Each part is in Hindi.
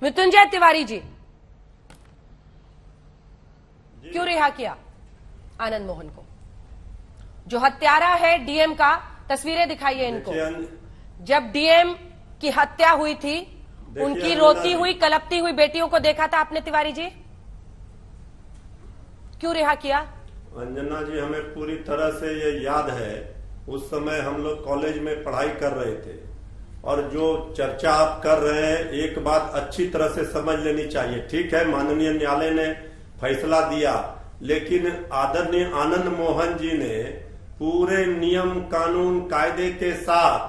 मृत्युंजय तिवारी जी, क्यों रिहा किया आनंद मोहन को? जो हत्यारा है डीएम का, तस्वीरें दिखाइए इनको। जब डीएम की हत्या हुई थी, उनकी रोती हुई कलपती हुई बेटियों को देखा था आपने तिवारी जी? क्यों रिहा किया? अंजना जी, हमें पूरी तरह से ये याद है। उस समय हम लोग कॉलेज में पढ़ाई कर रहे थे और जो चर्चा आप कर रहे हैं, एक बात अच्छी तरह से समझ लेनी चाहिए। ठीक है, माननीय न्यायालय ने फैसला दिया, लेकिन आदरणीय आनंद मोहन जी ने पूरे नियम कानून कायदे के साथ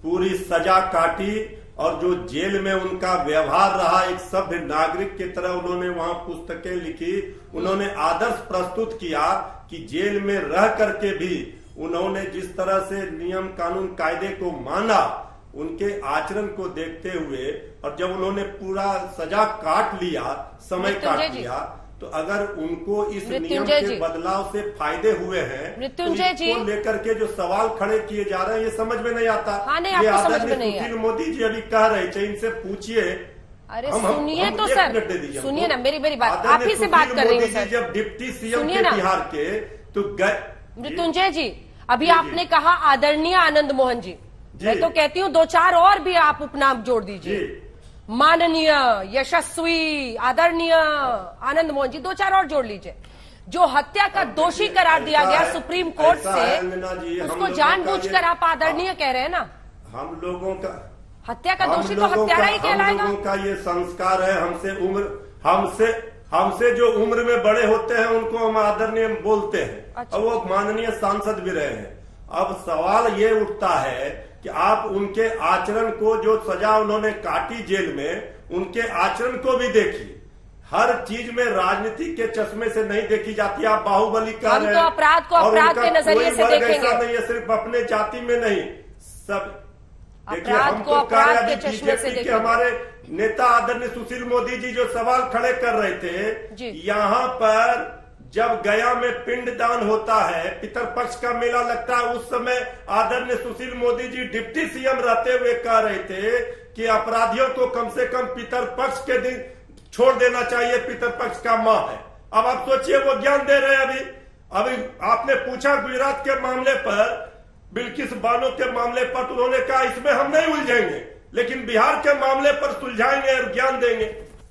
पूरी सजा काटी और जो जेल में उनका व्यवहार रहा, एक सभ्य नागरिक की तरह उन्होंने वहां पुस्तकें लिखी, उन्होंने आदर्श प्रस्तुत किया कि जेल में रह करके भी उन्होंने जिस तरह से नियम कानून कायदे को माना, उनके आचरण को देखते हुए, और जब उन्होंने पूरा सजा काट लिया, समय काट लिया, तो अगर उनको इस नियम के बदलाव से फायदे हुए हैं, तो इसको लेकर के जो सवाल खड़े किए जा रहे हैं, ये समझ में नहीं आता। ये आदरणीय सुशील मोदी जी अभी कह रहे थे, इनसे पूछिए। अरे सुनिए तो सर, सुनिए ना, मेरी बात, आप ही से बात कर रही हूँ सर। जब डिप्टी सीएम थे बिहार के, तो मृत्युंजय जी, अभी आपने कहा आदरणीय आनंद मोहन जी, मैं तो कहती हूँ 2-4 और भी आप उपनाम जोड़ दीजिए। माननीय, यशस्वी, आदरणीय आनंद मोहन जी, 2-4 और जोड़ लीजिए। जो हत्या का दोषी करार दिया गया सुप्रीम कोर्ट से, उसको जानबूझकर आप आदरणीय कह रहे हैं ना? हम लोगों का हत्या का दोषी तो हत्यारा ही कहलाएगा। हम लोगों का ये संस्कार है। हमसे जो उम्र में बड़े होते हैं, उनको हम आदरणीय बोलते हैं। अच्छा। और वो माननीय सांसद भी रहे हैं। अब सवाल ये उठता है कि आप उनके आचरण को, जो सजा उन्होंने काटी जेल में, उनके आचरण को भी देखिए। हर चीज में राजनीति के चश्मे से नहीं देखी जाती। आप बाहुबली कर रहे हैं, तो अपराध को अपराध के नजरिए से देखेंगे। नहीं है, सिर्फ अपने जाति में नहीं, सब देखिए। हम तो बीजेपी के हमारे नेता आदरणीय सुशील मोदी जी जो सवाल खड़े कर रहे थे, यहाँ पर जब गया में पिंडदान होता है, पितरपक्ष का मेला लगता है, उस समय आदरणीय सुशील मोदी जी डिप्टी सीएम रहते हुए कह रहे थे कि अपराधियों को कम से कम पितरपक्ष के दिन छोड़ देना चाहिए, पितरपक्ष का माह है। अब आप सोचिए, वो ज्ञान दे रहे हैं। अभी आपने पूछा गुजरात के मामले पर, बिल्किस बानो के मामले पर, तो उन्होंने कहा इसमें हम नहीं उलझेंगे, लेकिन बिहार के मामले पर सुलझाएंगे और ज्ञान देंगे।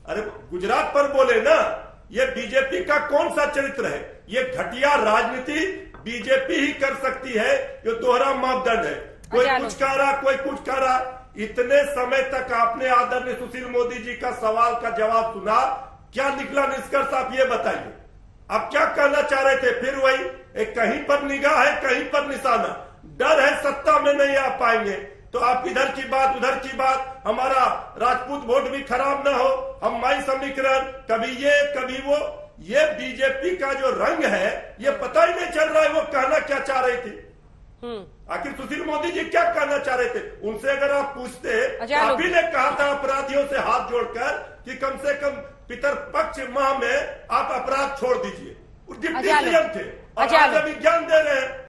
अरे गुजरात पर बोले ना, ये बीजेपी का कौन सा चरित्र है? ये घटिया राजनीति बीजेपी ही कर सकती है। जो दोहरा मापदंड है, कोई कुछ कह रहा, कोई कुछ कह रहा। इतने समय तक आपने आदरणीय सुशील मोदी जी का सवाल का जवाब सुना, क्या निकला निष्कर्ष? आप ये बताइए, आप क्या कहना चाह रहे थे? फिर वही एक, कहीं पर निगाह है, कहीं पर निशाना। डर है सत्ता में नहीं आ पाएंगे, तो आप इधर की बात उधर की बात, हमारा राजपूत वोट भी खराब ना हो, हम माई समीकरण, कभी ये कभी वो। ये बीजेपी का जो रंग है, ये पता ही नहीं चल रहा है वो कहना क्या चाह रही थी। आखिर सुशील मोदी जी क्या कहना चाह रहे थे? उनसे अगर आप पूछते, आप ही ने कहा था अपराधियों से हाथ जोड़कर कि कम से कम पितरपक्ष माह में आप अपराध छोड़ दीजिए। डिप्टी सीएम थे और आज अभी ज्ञान दे रहे हैं।